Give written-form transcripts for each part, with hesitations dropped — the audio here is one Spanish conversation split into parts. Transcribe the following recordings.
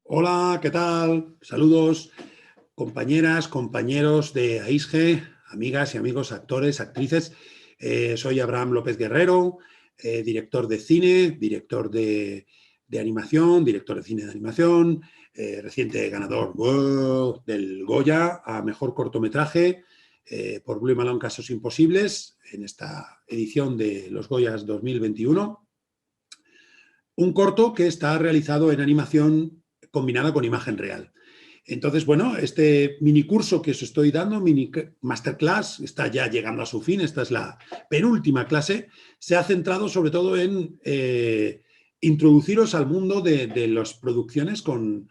Hola, ¿qué tal? Saludos, compañeras, compañeros de AISGE, amigas y amigos, actores, actrices. Soy Abraham López Guerrero, director de cine, director de animación, director de cine de animación, reciente ganador del Goya a Mejor Cortometraje por Blue Malone Casos Imposibles en esta edición de los Goyas 2021. Un corto que está realizado en animación combinada con imagen real. Entonces, bueno, este mini curso que os estoy dando, mini masterclass, está ya llegando a su fin, esta es la penúltima clase, se ha centrado sobre todo en introduciros al mundo de las producciones con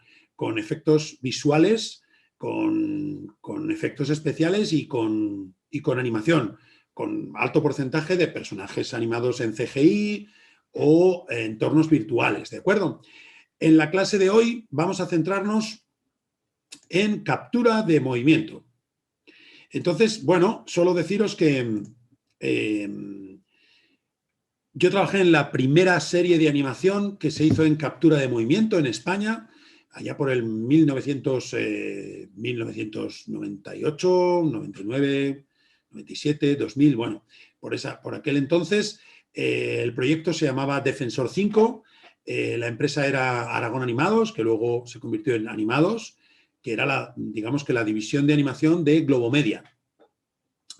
efectos visuales, con efectos especiales y con animación, con alto porcentaje de personajes animados en CGI o entornos virtuales, ¿de acuerdo? En la clase de hoy vamos a centrarnos en captura de movimiento. Entonces, bueno, solo deciros que yo trabajé en la primera serie de animación que se hizo en captura de movimiento en España, allá por el 1998, 99, 97, 2000, bueno, por aquel entonces el proyecto se llamaba Defensor 5, la empresa era Aragón Animados, que luego se convirtió en Animados, que era digamos que la división de animación de Globomedia,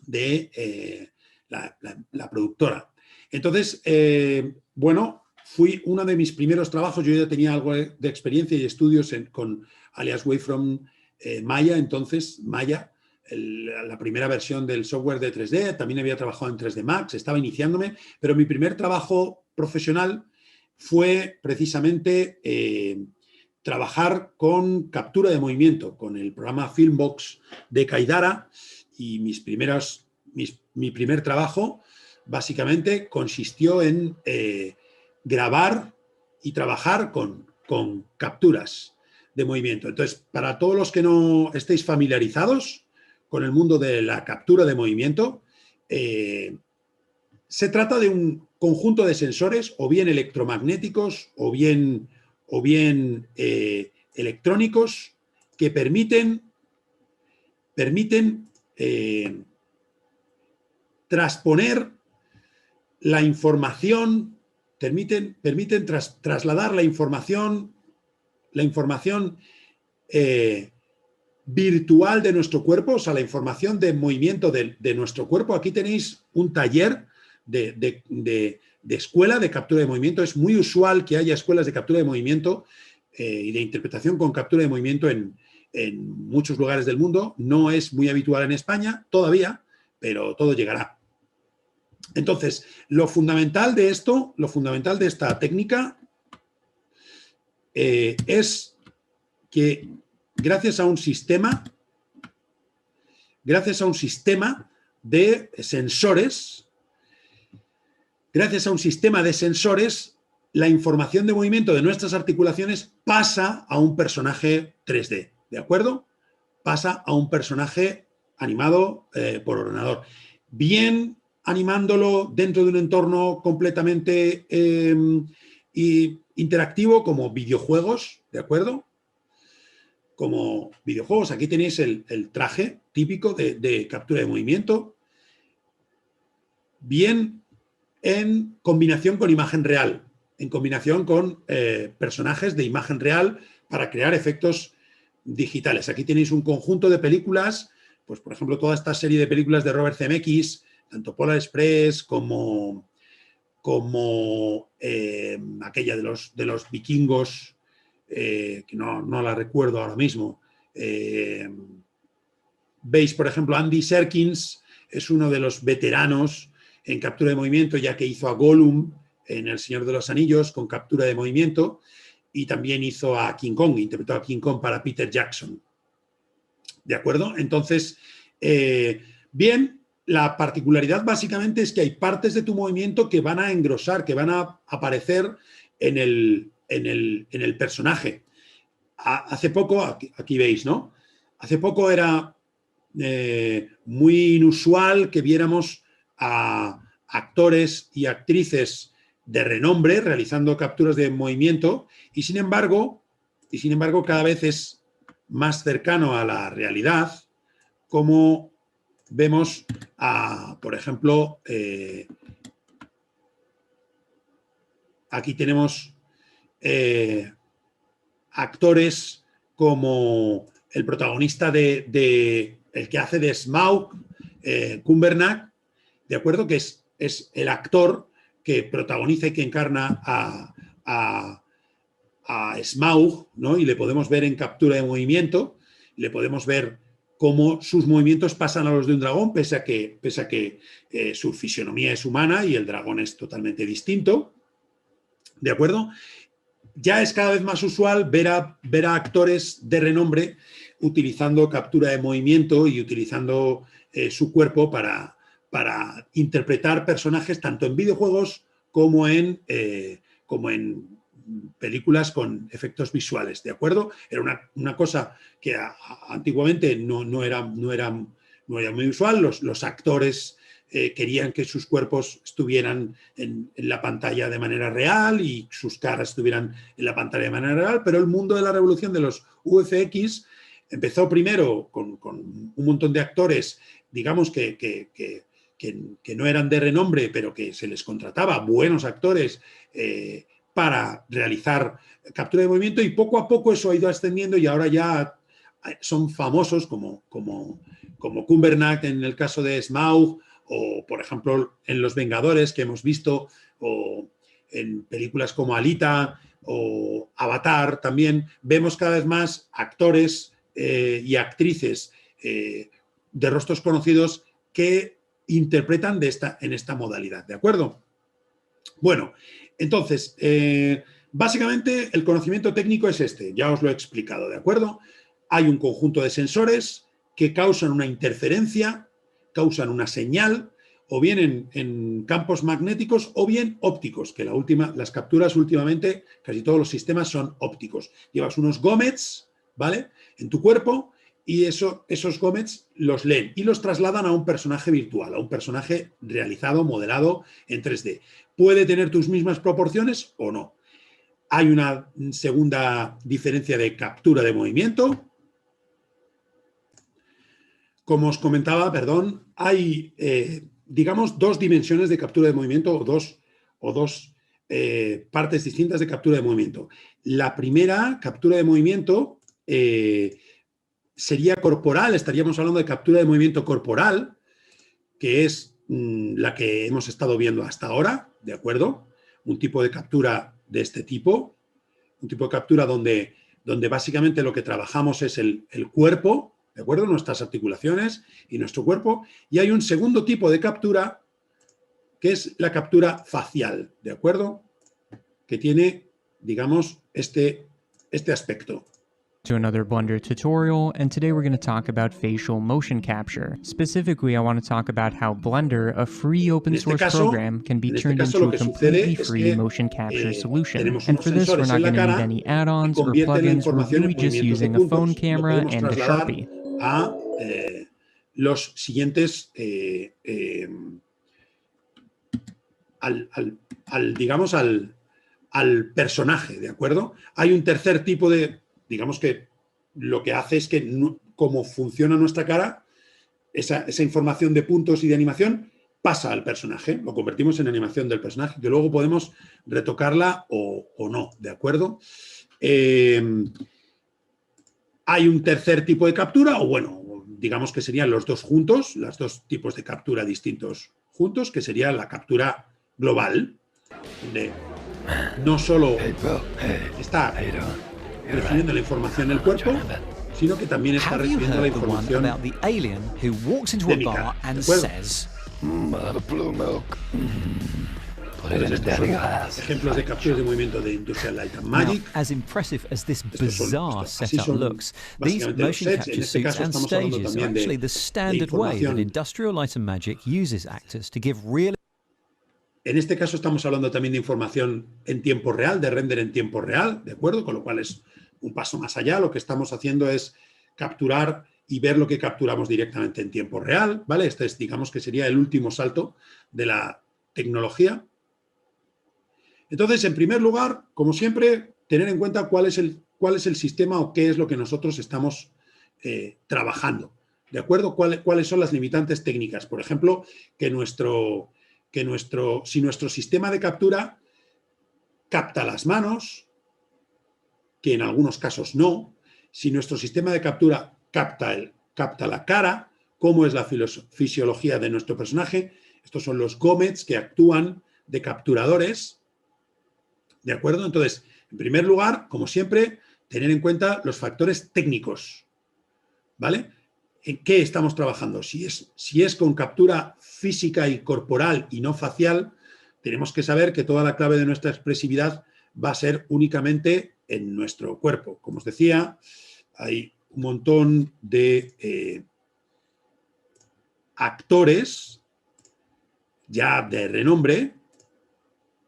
de la productora. Entonces, bueno, fui uno de mis primeros trabajos, yo ya tenía algo de experiencia y estudios con Alias Wavefront Maya, entonces Maya, la primera versión del software de 3D, también había trabajado en 3D Max, estaba iniciándome, pero mi primer trabajo profesional fue precisamente trabajar con captura de movimiento, con el programa Filmbox de Kaidara, y mi primer trabajo básicamente consistió en grabar y trabajar con capturas de movimiento. Entonces, para todos los que no estéis familiarizados con el mundo de la captura de movimiento, se trata de un conjunto de sensores, o bien electromagnéticos, o bien electrónicos, que permiten transponer la información, permiten trasladar la información virtual de nuestro cuerpo, o sea, la información de movimiento de nuestro cuerpo. Aquí tenéis un taller de escuela de captura de movimiento. Es muy usual que haya escuelas de captura de movimiento y de interpretación con captura de movimiento en muchos lugares del mundo. No es muy habitual en España todavía, pero todo llegará. Entonces, lo fundamental de esta técnica, es que gracias a un sistema de sensores, la información de movimiento de nuestras articulaciones pasa a un personaje 3D, ¿de acuerdo? Pasa a un personaje animado por ordenador. Bien animándolo dentro de un entorno completamente interactivo, como videojuegos, ¿de acuerdo? Como videojuegos. Aquí tenéis el traje típico de captura de movimiento, bien en combinación con imagen real, en combinación con personajes de imagen real para crear efectos digitales. Aquí tenéis un conjunto de películas, pues por ejemplo toda esta serie de películas de Robert Zemeckis, tanto Polar Express como aquella de los vikingos, que no la recuerdo ahora mismo. Veis, por ejemplo, Andy Serkins es uno de los veteranos en captura de movimiento, ya que hizo a Gollum en El Señor de los Anillos con captura de movimiento, y también hizo a King Kong, interpretó a King Kong para Peter Jackson. ¿De acuerdo? Entonces, bien, la particularidad básicamente es que hay partes de tu movimiento que van a engrosar, que van a aparecer en el personaje. Hace poco, aquí veis, ¿no? Hace poco era muy inusual que viéramos a actores y actrices de renombre realizando capturas de movimiento, y sin embargo y sin embargo cada vez es más cercano a la realidad, como vemos, por ejemplo, aquí tenemos actores como el protagonista el que hace de Smaug, Cumbernack, ¿de acuerdo? Que es el actor que protagoniza y que encarna a Smaug, ¿no? Y le podemos ver en captura de movimiento, le podemos ver cómo sus movimientos pasan a los de un dragón, pese a que su fisionomía es humana y el dragón es totalmente distinto, ¿de acuerdo? Ya es cada vez más usual ver a actores de renombre utilizando captura de movimiento y utilizando su cuerpo para interpretar personajes tanto en videojuegos como en películas con efectos visuales, ¿de acuerdo? Era una cosa que antiguamente no era muy usual. Los actores querían que sus cuerpos estuvieran en la pantalla de manera real y sus caras estuvieran en la pantalla de manera real, pero el mundo de la revolución de los VFX empezó primero con un montón de actores, digamos que no eran de renombre, pero que se les contrataba, buenos actores, para realizar captura de movimiento, y poco a poco eso ha ido ascendiendo y ahora ya son famosos como Cumbernack en el caso de Smaug, o por ejemplo en Los Vengadores que hemos visto, o en películas como Alita o Avatar también, vemos cada vez más actores y actrices de rostros conocidos que interpretan en esta modalidad, ¿de acuerdo? Bueno, entonces, básicamente el conocimiento técnico es este, ya os lo he explicado, ¿de acuerdo? Hay un conjunto de sensores que causan una interferencia, causan una señal, o bien en campos magnéticos o bien ópticos, que las capturas últimamente, casi todos los sistemas son ópticos. Llevas unos gómez, ¿vale?, en tu cuerpo, y esos gómez los leen y los trasladan a un personaje virtual, a un personaje realizado, modelado en 3D. Puede tener tus mismas proporciones o no. Hay una segunda diferencia de captura de movimiento. Como os comentaba, hay, digamos, dos dimensiones de captura de movimiento o dos partes distintas de captura de movimiento. La primera captura de movimiento sería corporal, estaríamos hablando de captura de movimiento corporal, que es la que hemos estado viendo hasta ahora, ¿de acuerdo? Un tipo de captura de este tipo, un tipo de captura donde básicamente lo que trabajamos es el cuerpo, ¿de acuerdo? Nuestras articulaciones y nuestro cuerpo. Y hay un segundo tipo de captura, que es la captura facial, ¿de acuerdo? Que tiene, digamos, este aspecto. To another Blender tutorial, and today we're going to talk about facial motion capture. Specifically, I want to talk about how Blender, a free open source program, can be turned into a completely free motion capture solution. And for this, we're not going to need any add-ons or plugins, we're really just using a phone camera and a Sharpie. A los siguientes, digamos, al personaje, ¿de acuerdo? Hay un tercer tipo de, digamos que lo que hace es que, como funciona nuestra cara, esa información de puntos y de animación pasa al personaje, lo convertimos en animación del personaje, que luego podemos retocarla o no, ¿de acuerdo? Hay un tercer tipo de captura, o bueno, digamos que serían los dos juntos, los dos tipos de captura distintos juntos, que sería la captura global, donde no solo está recibiendo la información del cuerpo, sino que también está recibiendo la información de mi cara, ¿de acuerdo? Ejemplos de capturas de movimiento de Industrial Light and Magic. Now, as impressive as this bizarre setup looks, these motion capture suits and stages are actually the standard way that Industrial Light and Magic uses actors to give real. En este caso estamos hablando también de información en tiempo real, de render en tiempo real, ¿de acuerdo? Con lo cual es un paso más allá. Lo que estamos haciendo es capturar y ver lo que capturamos directamente en tiempo real, ¿vale? Este es, digamos, que sería el último salto de la tecnología. Entonces, en primer lugar, como siempre, tener en cuenta cuál es el cuál es el sistema o qué es lo que nosotros estamos trabajando. ¿De acuerdo? ¿Cuáles son las limitantes técnicas? Por ejemplo, si nuestro sistema de captura capta las manos, que en algunos casos no, si nuestro sistema de captura capta la cara, cómo es la fisiología de nuestro personaje. Estos son los GOMETs que actúan de capturadores. ¿De acuerdo? Entonces, en primer lugar, como siempre, tener en cuenta los factores técnicos. ¿Vale? ¿En qué estamos trabajando? Si es con captura física y corporal y no facial, tenemos que saber que toda la clave de nuestra expresividad va a ser únicamente en nuestro cuerpo. Como os decía, hay un montón de actores ya de renombre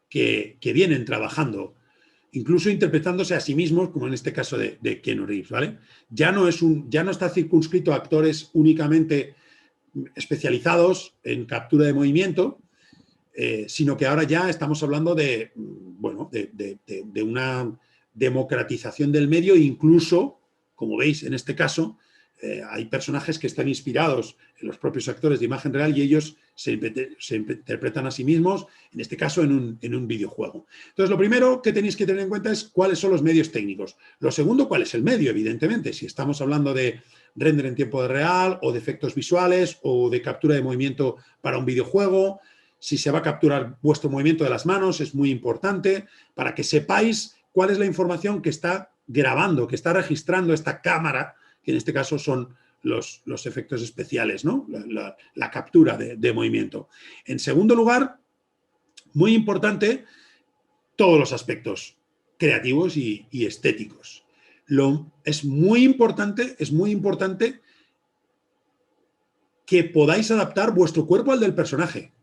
que vienen trabajando, incluso interpretándose a sí mismos, como en este caso de Keanu Reeves, ¿vale? Ya no está circunscrito a actores únicamente especializados en captura de movimiento, sino que ahora ya estamos hablando de una democratización del medio, incluso, como veis en este caso, hay personajes que están inspirados en los propios actores de imagen real y ellos se interpretan a sí mismos, en este caso en un videojuego. Entonces, lo primero que tenéis que tener en cuenta es cuáles son los medios técnicos. Lo segundo, cuál es el medio, evidentemente. Si estamos hablando de render en tiempo real o de efectos visuales o de captura de movimiento para un videojuego, si se va a capturar vuestro movimiento de las manos, es muy importante para que sepáis cuál es la información que está grabando, que está registrando esta cámara, que en este caso son los efectos especiales, ¿no? La captura de movimiento. En segundo lugar, muy importante, todos los aspectos creativos y estéticos. Es muy importante que podáis adaptar vuestro cuerpo al del personaje.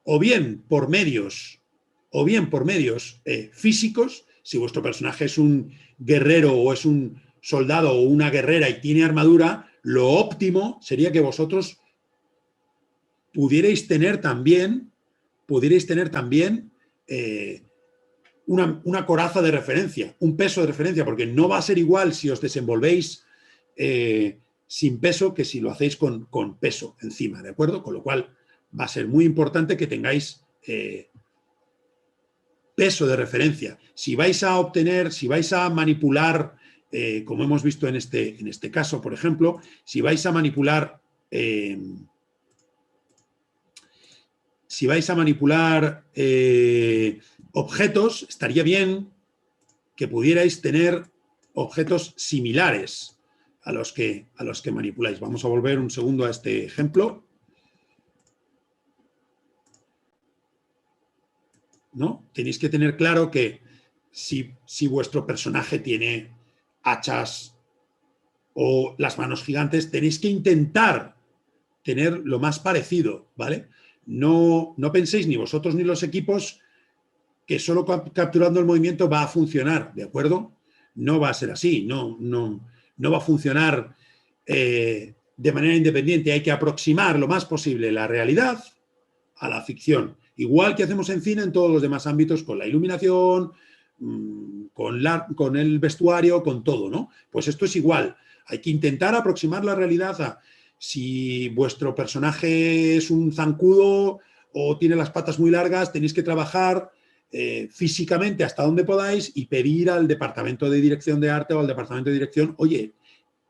O bien por medios físicos, si vuestro personaje es un guerrero o es un soldado o una guerrera y tiene armadura, lo óptimo sería que vosotros pudierais tener también una coraza de referencia, un peso de referencia, porque no va a ser igual si os desenvolvéis sin peso que si lo hacéis con peso encima, ¿de acuerdo? Con lo cual va a ser muy importante que tengáis peso de referencia. Si vais a manipular, como hemos visto en este caso, por ejemplo, si vais a manipular objetos, estaría bien que pudierais tener objetos similares a los que manipuláis. Vamos a volver un segundo a este ejemplo. ¿No? Tenéis que tener claro que si vuestro personaje tiene hachas o las manos gigantes, tenéis que intentar tener lo más parecido, ¿vale? No penséis ni vosotros ni los equipos que solo capturando el movimiento va a funcionar, ¿de acuerdo? No va a ser así, no va a funcionar de manera independiente. Hay que aproximar lo más posible la realidad a la ficción. Igual que hacemos en cine en todos los demás ámbitos, con la iluminación, con el vestuario, con todo, ¿no? Pues esto es igual. Hay que intentar aproximar la realidad a si vuestro personaje es un zancudo o tiene las patas muy largas, tenéis que trabajar físicamente hasta donde podáis y pedir al departamento de dirección de arte o al departamento de dirección, oye,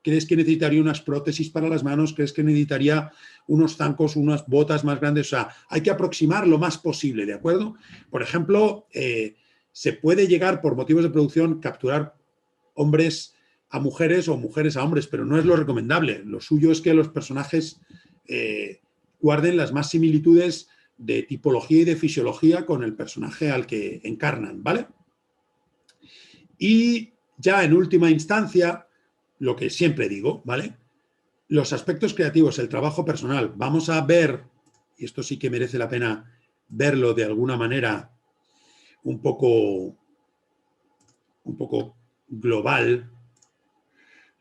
¿crees que necesitaría unas prótesis para las manos? ¿Crees que necesitaría unos zancos, unas botas más grandes? O sea, hay que aproximar lo más posible, ¿de acuerdo? Por ejemplo, se puede llegar por motivos de producción capturar hombres a mujeres o mujeres a hombres, pero no es lo recomendable. Lo suyo es que los personajes guarden las más similitudes de tipología y de fisiología con el personaje al que encarnan, ¿vale? Y ya en última instancia, lo que siempre digo, ¿vale? Los aspectos creativos, el trabajo personal. Vamos a ver, y esto sí que merece la pena verlo de alguna manera un poco global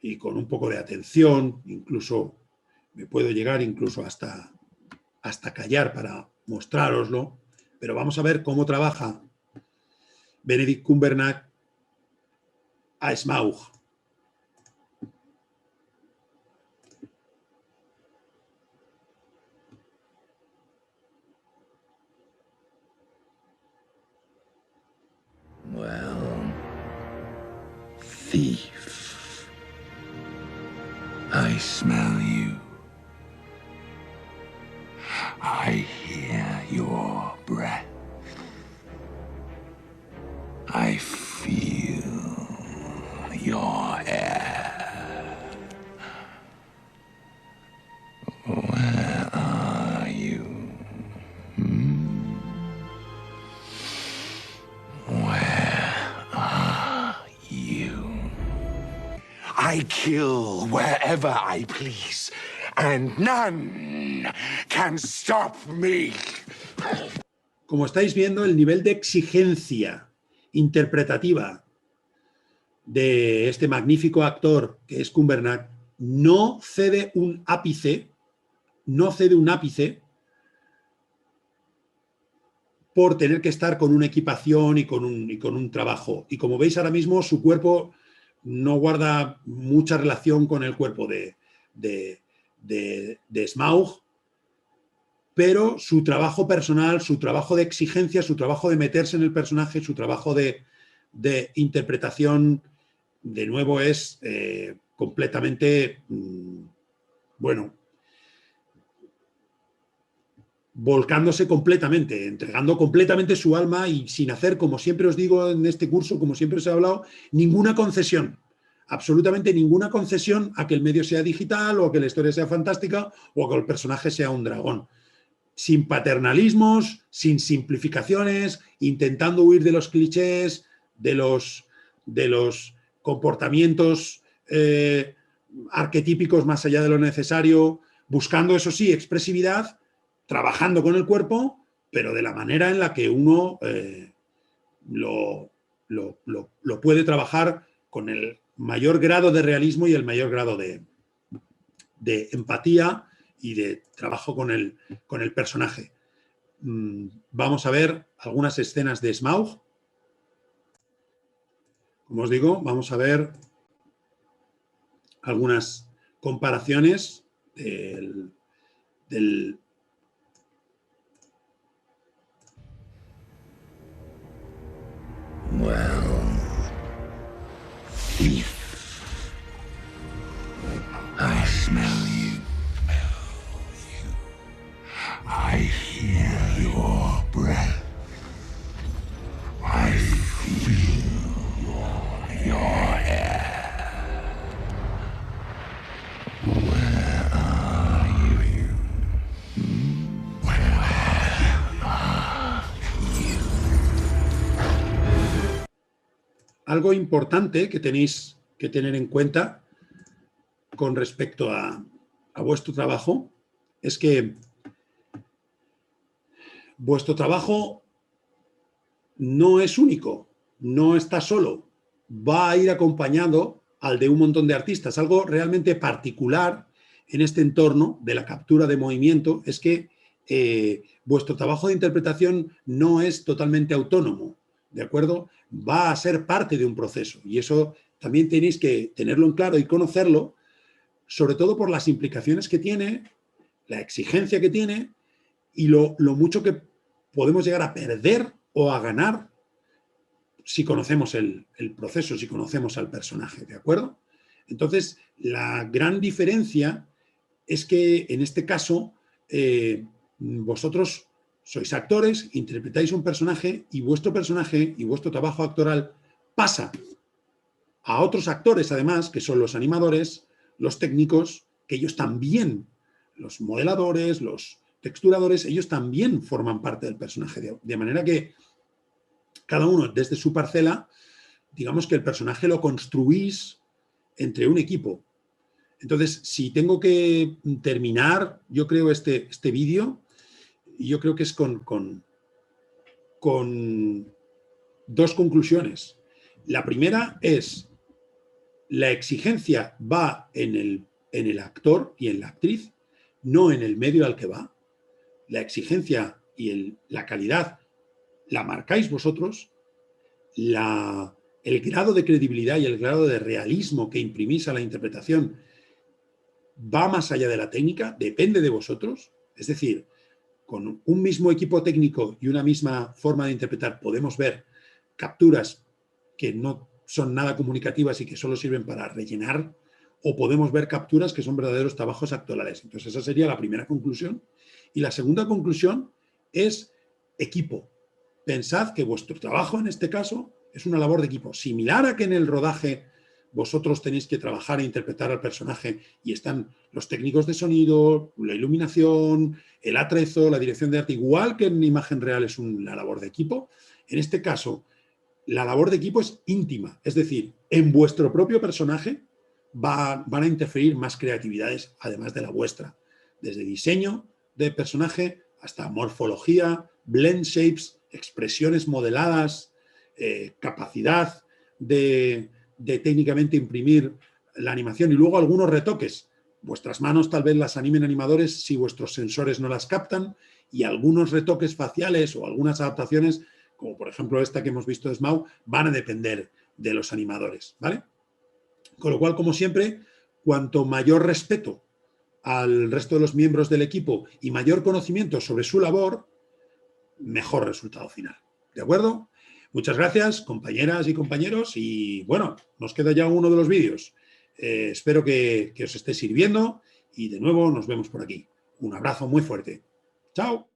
y con un poco de atención, incluso me puedo llegar incluso hasta callar para mostrároslo, pero vamos a ver cómo trabaja Benedict Cumberbatch a Smaug. Well, thief, I smell you. I hear your breath. I feel your air. Where are you? Where are you? I kill wherever I please, and none can stop me. Como estáis viendo, el nivel de exigencia interpretativa de este magnífico actor que es Cumbernack no cede un ápice, por tener que estar con una equipación y con un trabajo. Y como veis ahora mismo, su cuerpo no guarda mucha relación con el cuerpo de Smaug, pero su trabajo personal, su trabajo de exigencia, su trabajo de meterse en el personaje, su trabajo de interpretación, de nuevo es completamente, bueno, volcándose completamente, entregando completamente su alma y sin hacer, como siempre os digo en este curso, como siempre os he hablado, ninguna concesión, absolutamente ninguna concesión a que el medio sea digital o a que la historia sea fantástica o a que el personaje sea un dragón. Sin paternalismos, sin simplificaciones, intentando huir de los clichés, de los comportamientos arquetípicos más allá de lo necesario, buscando, eso sí, expresividad, trabajando con el cuerpo, pero de la manera en la que uno lo puede trabajar con el mayor grado de realismo y el mayor grado de empatía y de trabajo con el personaje. Vamos a ver algunas escenas de Smaug. Como os digo, vamos a ver algunas comparaciones del Well, thief, I smell you. I hear your breath. I feel your air. Where are you? Where are you? Algo importante que tenéis que tener en cuenta con respecto a vuestro trabajo es que vuestro trabajo no es único, no está solo, va a ir acompañado al de un montón de artistas. Algo realmente particular en este entorno de la captura de movimiento es que vuestro trabajo de interpretación no es totalmente autónomo, ¿de acuerdo? Va a ser parte de un proceso y eso también tenéis que tenerlo en claro y conocerlo, sobre todo por las implicaciones que tiene, la exigencia que tiene y lo mucho que podemos llegar a perder o a ganar si conocemos el proceso, si conocemos al personaje, ¿de acuerdo? Entonces, la gran diferencia es que en este caso vosotros sois actores, interpretáis un personaje y vuestro personaje y vuestro trabajo actoral pasa a otros actores, además, que son los animadores, los técnicos, que ellos también, los modeladores, los texturadores, ellos también forman parte del personaje, de manera que cada uno desde su parcela, digamos que el personaje lo construís entre un equipo. Entonces, si tengo que terminar, yo creo, este vídeo, yo creo que es con dos conclusiones. La primera es, la exigencia va en el actor y en la actriz, no en el medio al que va. La exigencia y la calidad la marcáis vosotros, el grado de credibilidad y el grado de realismo que imprimís a la interpretación va más allá de la técnica, depende de vosotros. Es decir, con un mismo equipo técnico y una misma forma de interpretar podemos ver capturas que no son nada comunicativas y que solo sirven para rellenar, o podemos ver capturas que son verdaderos trabajos actorales. Entonces, esa sería la primera conclusión. Y la segunda conclusión es equipo. Pensad que vuestro trabajo, en este caso, es una labor de equipo. Similar a que en el rodaje vosotros tenéis que trabajar e interpretar al personaje y están los técnicos de sonido, la iluminación, el atrezo, la dirección de arte, igual que en imagen real es una labor de equipo. En este caso, la labor de equipo es íntima. Es decir, en vuestro propio personaje van a interferir más creatividades, además de la vuestra. Desde diseño de personaje hasta morfología, blend shapes, expresiones modeladas, capacidad de técnicamente imprimir la animación y luego algunos retoques. Vuestras manos tal vez las animen animadores si vuestros sensores no las captan, y algunos retoques faciales o algunas adaptaciones, como por ejemplo esta que hemos visto de Smaug, van a depender de los animadores, ¿vale? Con lo cual, como siempre, cuanto mayor respeto al resto de los miembros del equipo y mayor conocimiento sobre su labor, mejor resultado final. ¿De acuerdo? Muchas gracias, compañeras y compañeros, y bueno, nos queda ya uno de los vídeos. Espero que os esté sirviendo y de nuevo nos vemos por aquí. Un abrazo muy fuerte. ¡Chao!